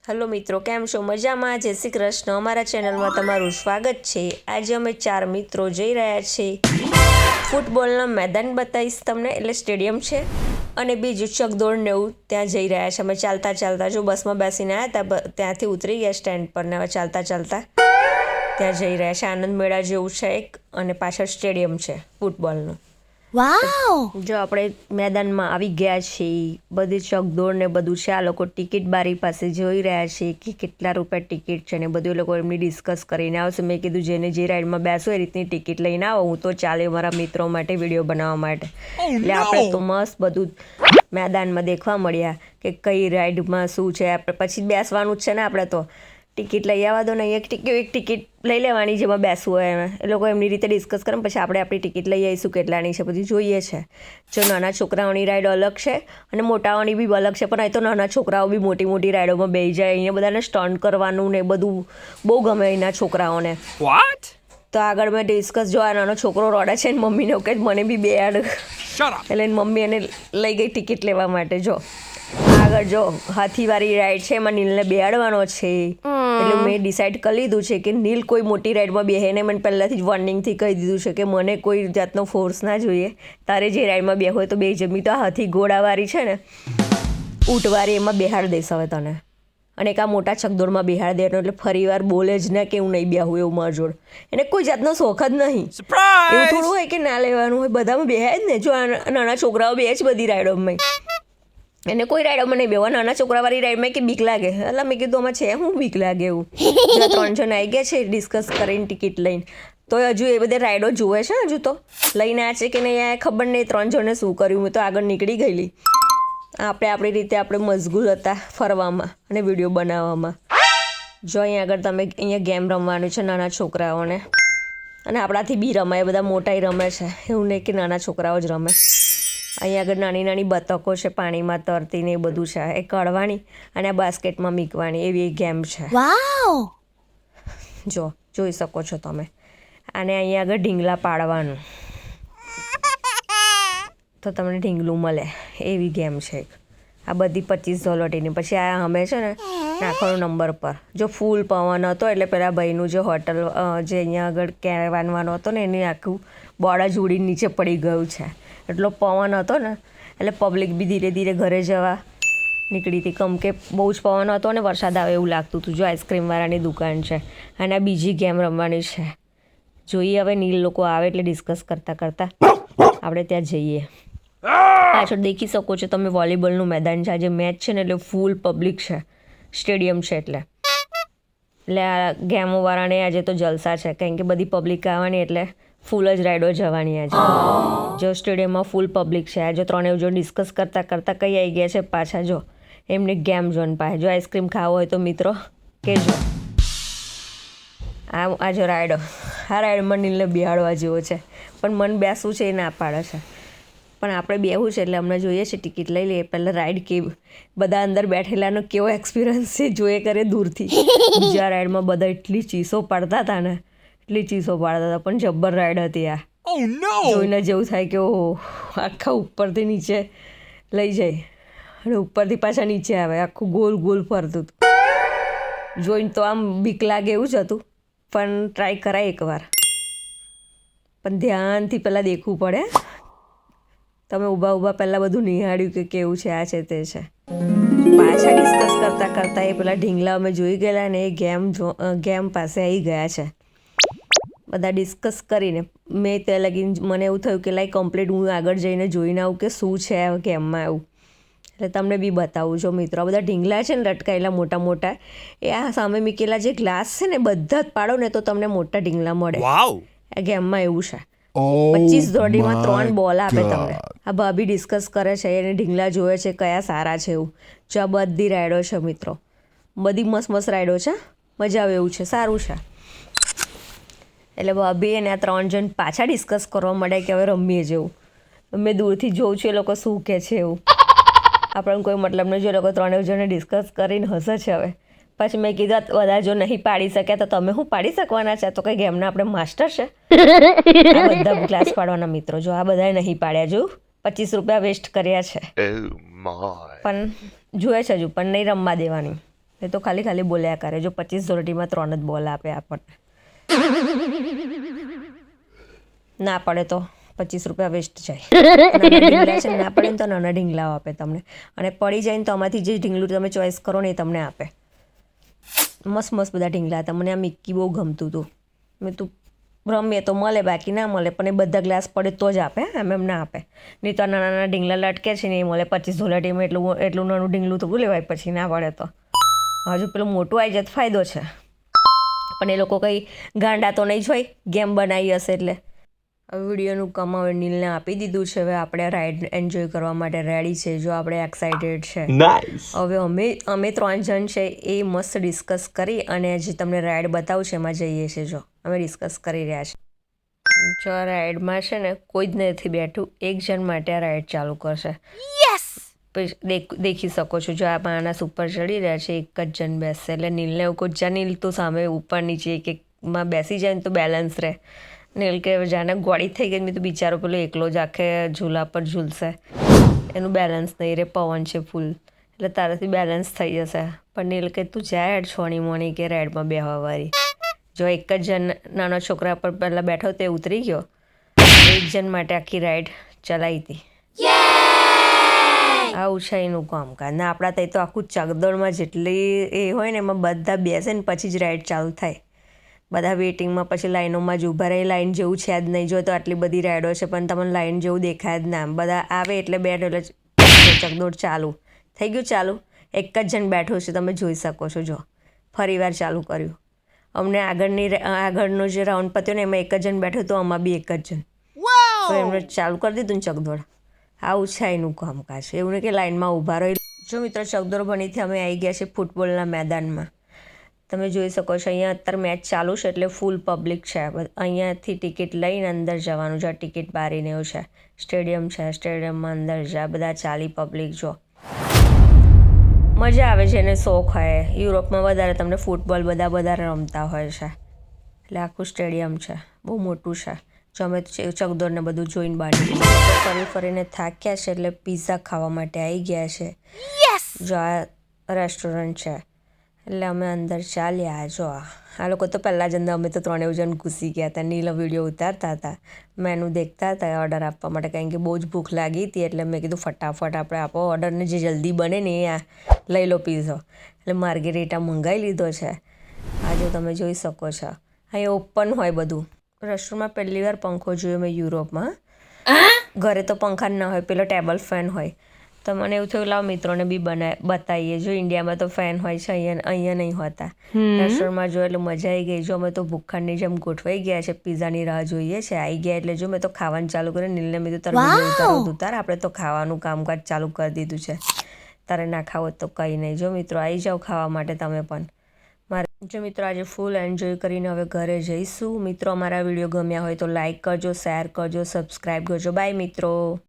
Hello મિત્રો, કેમ છો? મજામાં? જય શ્રી કૃષ્ણ. અમારા ચેનલમાં તમારું સ્વાગત છે. આજે અમે 4 મિત્રો જઈ રહ્યા છીએ ફૂટબોલના મેદાન બતાવીશ તમને, એટલે સ્ટેડિયમ છે, અને બીજું ચકદોડ ને એવું ત્યાં જઈ રહ્યા છે. અમે ચાલતા ચાલતા જો બસમાં બેસીને આવ્યા હતા, ત્યાંથી ઉતરી ગયા સ્ટેન્ડ પર ને હવે ચાલતા ચાલતા ત્યાં જઈ રહ્યા છે. આનંદ મેળા જેવું છે એક, અને પાછળ સ્ટેડિયમ છે ફૂટબોલનું. વાવ! જો આપણે મેદાનમાં આવી ગયા છીએ, બધી ચકદોડ ને બધું છે. આ લોકો ટિકિટ બારી પાસે જોઈ રહ્યા છે કે કેટલા રૂપિયા ટિકિટ છે, ને બધું એ લોકો એમની ડિસ્કસ કરીને આવશે. મેં કીધું જેને જે રાઈડમાં બેસો એ રીતની ટિકિટ લઈને આવો, હું તો ચાલે મારા મિત્રો માટે વિડીયો બનાવવા માટે. એટલે આપણે તો મસ્ત બધું મેદાનમાં દેખવા મળ્યા કે કઈ રાઈડમાં શું છે. આપણે પછી બેસવાનું જ છે ને, આપણે તો ટિકિટ લઈ આવવા દો ને, એક ટિકિટ લઈ લેવાની જેમાં બેસવું હોય એમાં. એ લોકો એમની રીતે ડિસ્કસ કરે, પછી આપણે આપણી ટિકિટ લઈ આવીશું કેટલાની છે બધું જોઈએ છે. જો નાના છોકરાઓની રાઈડ અલગ છે અને મોટાઓની બી અલગ છે, પણ અહીં તો નાના છોકરાઓ બી મોટી મોટી રાઈડોમાં બેસી જાય. અહીંયા બધાને સ્ટન્ટ કરવાનું ને બધું બહુ ગમે અહીંના છોકરાઓને. તો આગળ મેં ડિસ્કસ જો આ નાનો છોકરો રડે છે ને મમ્મીને કે મને બી બેડ, એટલે મમ્મી એને લઈ ગઈ ટિકિટ લેવા માટે. જો આગળ જો હાથીવાળી રાઈડ છે, એમાં નીલને બેહાડવાનો છે. એટલે મેં ડિસાઈડ કરી લીધું છે કે નીલ કોઈ મોટી રાઈડમાં બેહે ને મને પહેલાંથી જ વોર્નિંગથી કહી દીધું છે કે મને કોઈ જાતનો ફોર્સ ના જોઈએ. તારે જે રાઈડમાં બે હોય તો બે જમી. તો હાથી ઘોડાવાળી છે ને, ઊંટવાળી, એમાં બેહાડ દઈશ હવે તને. અને એક આ મોટા ચકદોડમાં બેહાડ દેવાનો, એટલે ફરી વાર બોલે જ ના કે હું નહીં બેહું એવું મારા જોડ. એને કોઈ જાતનો શોખ જ નહીં. એવું થોડું હોય કે ના લેવાનું હોય, બધામાં બેહાય જ ને. જો નાના છોકરાઓ બે જ બધી રાઈડોમાં. એને કોઈ રાઈડોમાં નહીં બેવા. નાના છોકરાવાળી રાઈડમાં કે બીક લાગે. એટલે મેં કીધું આમાં છે હું બીક લાગે એવું. 3 જણ આવી ગયા છે ડિસ્કસ કરીને ટિકિટ લઈને. તો હજુ એ બધી રાઈડો જુએ છે, હજુ તો લઈને આ છે કે નહીં આ ખબર નહીં. 3 જણે શું કર્યું, મેં તો આગળ નીકળી ગયેલી. આપણે આપણી રીતે આપણે મશગુલ હતા ફરવામાં અને વિડીયો બનાવવામાં. જો અહીંયા આગળ તમે અહીંયા ગેમ રમવાનું છે નાના છોકરાઓને, અને આપણાથી બી રમાય, બધા મોટાઈ રમે છે. એવું નહીં કે નાના છોકરાઓ જ રમે. અહીંયા આગળ નાની નાની બતકો છે પાણીમાં તરતી ને એ બધું છે. એ કાઢવાની અને આ બાસ્કેટમાં મૂકવાની, એવી એક ગેમ છે. વાવ! જો જોઈ શકો છો તમે. અને અહીંયા આગળ ઢીંગલા પાડવાનું તો તમને ઢીંગલું મળે, એવી ગેમ છે એક. આ બધી $25ની. પછી આ અમે છે ને નાખવાનો નંબર પર. જો ફૂલ પવન હતો એટલે પેલા ભાઈનું જે હોટલ જે અહીંયા આગળ કહેવાનો હતો ને, એની આખું બોર્ડ જ ઉડીને નીચે પડી ગયું છે. એટલો પવન હતો ને, એટલે પબ્લિક બી ધીરે ધીરે ઘરે જવા નીકળી હતી. કેમ કે બહુ જ પવન હતો ને વરસાદ આવે એવું લાગતું હતું. જો આઈસ્ક્રીમવાળાની દુકાન છે, અને આ બીજી ગેમ રમવાની છે. જોઈએ હવે નીલ લોકો આવે એટલે ડિસ્કસ કરતાં કરતાં આપણે ત્યાં જઈએ. પાછળ દેખી શકો છો તમે વોલીબોલનું મેદાન છે. આજે મેચ છે ને એટલે ફૂલ પબ્લિક છે, સ્ટેડિયમ છે એટલે આ ગેમોવાળાને આજે તો જલસા છે. કારણ કે બધી પબ્લિક આવવાની એટલે ફૂલ જ રાઈડો જવાની આજે. જો સ્ટેડિયમમાં ફૂલ પબ્લિક છે. આજે 3 જો ડિસ્કસ કરતાં કરતાં કઈ આવી ગયા છે પાછા. જો એમની ગેમ ઝોન પાસે. જો આઈસ્ક્રીમ ખાવો હોય તો મિત્રો કહેજો. આ જો રાઈડો, આ રાઈડમાં નીલને બેહાડવા જેવો છે, પણ મન બેસવું છે એ ના પાડે છે. પણ આપણે બેહવું છે એટલે અમને જોઈએ છે ટિકિટ લઈ લઈએ. પહેલાં રાઈડ કેવી, બધા અંદર બેઠેલાનો કેવો એક્સપિરિયન્સ છે જોઈએ કરે દૂરથી. બીજા રાઈડમાં બધા એટલી ચીસો પાડતા હતા ને, એટલી ચીસો પાડતા હતા, પણ જબ્બર રાઈડ હતી આ. જોઈને જેવું થાય કે ઓહો, આખા ઉપરથી નીચે લઈ જાય અને ઉપરથી પાછા નીચે આવે, આખું ગોલ ગોલ ફરતું હતું. જોઈને તો આમ બીક લાગે એવું જ હતું, પણ ટ્રાય કરાય એકવાર. પણ ધ્યાનથી પહેલાં દેખવું પડે. તમે ઊભા ઊભા પહેલાં બધું નિહાળ્યું કે કેવું છે, આ છે તે છે. પાછા ડિસ્કસ કરતાં કરતાં એ પેલા ઢીંગલા અમે જોઈ ગયેલા ને એ ગેમ પાસે આવી ગયા છે. બધા ડિસ્કસ કરીને મેં ત્યાં લગીને મને એવું થયું કે લાઈક કમ્પ્લીટ હું આગળ જઈને જોઈને આવું કે શું છે આ ગેમમાં એવું. એટલે તમને બી બતાવું. જો મિત્રો બધા ઢીંગલા છે ને લટકાયેલા મોટા મોટા, એ આ સામે મૂકેલા જે ગ્લાસ છે ને બધા જ પાડો ને તો તમને મોટા ઢીંગલા મળે. આ ગેમમાં એવું છે. 25 દોડીમાં 3 બોલ આપે તમને. આ ભાભી ડિસ્કસ કરે છે, એને ઢીંગલા જોવે છે કયા સારા છે એવું. જો આ બધી રાઈડો છે મિત્રો, બધી મસ્ત મસ્ત રાઈડો છે, મજા આવે એવું છે, સારું છે. એટલે ભાભી એને આ 3 જણ પાછા ડિસ્કસ કરવા માંડ્યા કે હવે રમીએ જેવું. મેં દૂરથી જોઉં છું એ લોકો શું કહે છે એવું. આપણને કોઈ મતલબ નહીં. જો એ લોકો 3 જણે ડિસ્કસ કરીને હસે છે હવે. પછી મેં કીધું બધા જો નહીં પાડી શક્યા તો તમે શું પાડી શકવાના છે? તો કંઈ ગેમના આપણે માસ્ટર છે. આ બધા ક્લાસ પાડવાના મિત્રો. જો આ બધાએ નહીં પાડ્યા. જો $25 વેસ્ટ કર્યા છે, પણ જુએ છે હજુ પણ નહીં રમવા દેવાની. એ તો ખાલી બોલ્યા કરે. જો 25 ધોરટીમાં 3 જ બોલ આપે આપણને. ના પડે તો 25 રૂપિયા વેસ્ટ જાય. નાના ઢીંગલા છે ના પડે ને તો નાના ઢીંગલાઓ આપે તમને, અને પડી જાય ને તો આમાંથી જે ઢીંગલું તમે ચોઈસ કરો ને એ તમને આપે. મસ્ત મસ્ત બધા ઢીંગલા હતા. મને આ મિક્કી બહુ ગમતું હતું. મેં તું રમીએ તો મળે, બાકી ના મળે, પણ એ બધા ગ્લાસ પડે તો જ આપે, એમ ના આપે. નહીં તો નાના નાના ઢીંગલા લટકે છે ને એ મળે 25 ધોલાટીમાં. એટલું નાનું ઢીંગલું તો શું લેવાય પછી ના પડે તો. હજુ પેલું મોટું આવી જાય તો ફાયદો છે, પણ એ લોકો કંઈ ગાંડા તો નહીં જ હોય, ગેમ બનાવી હશે એટલે. હવે વિડીયોનું કમાવે નીલને આપી દીધું છે. હવે આપણે રાઈડ એન્જોય કરવા માટે રેડી છે. જો આપણે એક્સાઇટેડ છે. હવે અમે 3 જણ છે એ મસ્ત ડિસ્કસ કરી અને જે તમને રાઈડ બતાવું છે એમાં જઈએ છીએ. જો અમે ડિસ્કસ કરી રહ્યા છીએ. જો આ રાઈડમાં છે ને કોઈ જ નથી બેઠું, એક જણ માટે આ રાઈડ ચાલુ કરશે. દેખી શકો છો. જો આ માણસ ઉપર ચડી રહ્યા છે, એક જ જણ બેસશે. એટલે નીલને એવું કહું, જા નીલ તો સામે ઉપર નીચે એકમાં બેસી જાય ને તો બેલેન્સ રહે. નીલ કે જાને ગોળી થઈ ગઈ, મેં તો બિચારો પેલો એકલો જ આખે ઝૂલા પર ઝૂલશે, એનું બેલેન્સ નહીં રહે, પવન છે ફૂલ, એટલે તારાથી બેલેન્સ થઈ જશે. પણ નીલ કે તું જાય હેડ છોણી મોણી કે રાઈડમાં બેહવા વાળી. જો એક જ જણ નાના છોકરા પર પહેલાં બેઠો તે ઉતરી ગયો. એક જણ માટે આખી રાઈડ ચલાવી હતી. આવું છે એનું કામકાજ. ને આપણા ત્યાં તો આખું ચકદોડમાં જેટલી એ હોય ને એમાં બધા બેસે ને પછી જ રાઈડ ચાલુ થાય. બધા વેઇટિંગમાં પછી લાઈનોમાં જ ઊભા રહે. લાઈન જેવું છે જ નહીં. જો તો આટલી બધી રાઈડો છે પણ તમને લાઈન જેવું દેખાય જ ના. બધા આવે એટલે બેઠો એટલે ચકદોડ ચાલુ થઈ ગયું. ચાલુ એક જ જણ બેઠો છે, તમે જોઈ શકો છો. જો ફરીવાર ચાલુ કર્યું. અમને આગળનો જે રાઉન્ડ પત્યો ને એમાં એક જ જણ બેઠો, તો આમાં બી એક જ જણ, તો એમને ચાલુ કરી દીધું ને ચકદોડ. આવું છે એનું કામકાજ. એવું નહીં કે લાઈનમાં ઊભા રહી. જો મિત્રો ચકદોડ બનીથી અમે આવી ગયા છીએ ફૂટબોલના મેદાનમાં. તમે જોઈ શકો છો અહીંયા અત્યારે મેચ ચાલુ છે એટલે ફૂલ પબ્લિક છે. અહીંયાથી ટિકિટ લઈને અંદર જવાનું છે. ટિકિટ બારીને એવું છે. સ્ટેડિયમ છે, સ્ટેડિયમમાં અંદર જા બધા ચાલી પબ્લિક. જો મજા આવે છે, એને શોખ હોય. યુરોપમાં વધારે તમને ફૂટબોલ બધા વધારે રમતા હોય છે. એટલે આખું સ્ટેડિયમ છે, બહુ મોટું છે. જો અમે ચકદોડને બધું જોઈને બાળી ફરીને થાક્યા છે એટલે પિઝા ખાવા માટે આવી ગયા છે. જો આ રેસ્ટોરન્ટ છે એટલે અમે અંદર ચાલ્યા. જો આ લોકો તો પહેલાં જ અંદર, અમે તો 3 જણ ઘૂસી ગયા હતા. નીલ વિડીયો ઉતારતા હતા, મેનુ દેખતા હતા ઓર્ડર આપવા માટે, કારણ કે બહુ જ ભૂખ લાગી હતી. એટલે મેં કીધું ફટાફટ આપણે આપો ઓર્ડરને, જે જલ્દી બને ને એ લઈ લો પીઝો. એટલે માર્ગેરીટા મંગાવી લીધો છે. આ જો તમે જોઈ શકો છો અહીંયા ઓપન હોય બધું. રેસ્ટોરન્ટમાં પહેલી વાર પંખો જોયો મેં યુરોપમાં. ઘરે તો પંખા ના હોય, પેલો ટેબલ ફેન હોય. તો મને એવું થયું લાવ મિત્રોને બી બતાવીએ. જો ઇન્ડિયામાં તો ફેન હોય છે, અહીંયા નહીં હોતા. રેસ્ટોરન્ટમાં જો એટલે મજા આવી ગઈ. જો અમે તો ભૂખાની જેમ ગોઠવાઈ ગયા છે, પીઝાની રાહ જોઈએ છે. આવી ગયા એટલે જો મેં તો ખાવાનું ચાલુ કર્યું. નીલને મેં તો ઉતાર, આપણે તો ખાવાનું કામકાજ ચાલુ કરી દીધું છે. તારે ના ખાવો તો કંઈ નહીં. જો મિત્રો આવી જાઓ ખાવા માટે તમે પણ. જો મિત્રો આજે ફૂલ એન્જોય કરીને હવે ઘરે જઈશું. મિત્રો અમારા વિડીયો ગમ્યા હોય તો લાઈક કરજો, શેર કરજો, સબસ્ક્રાઈબ કરજો. બાય મિત્રો.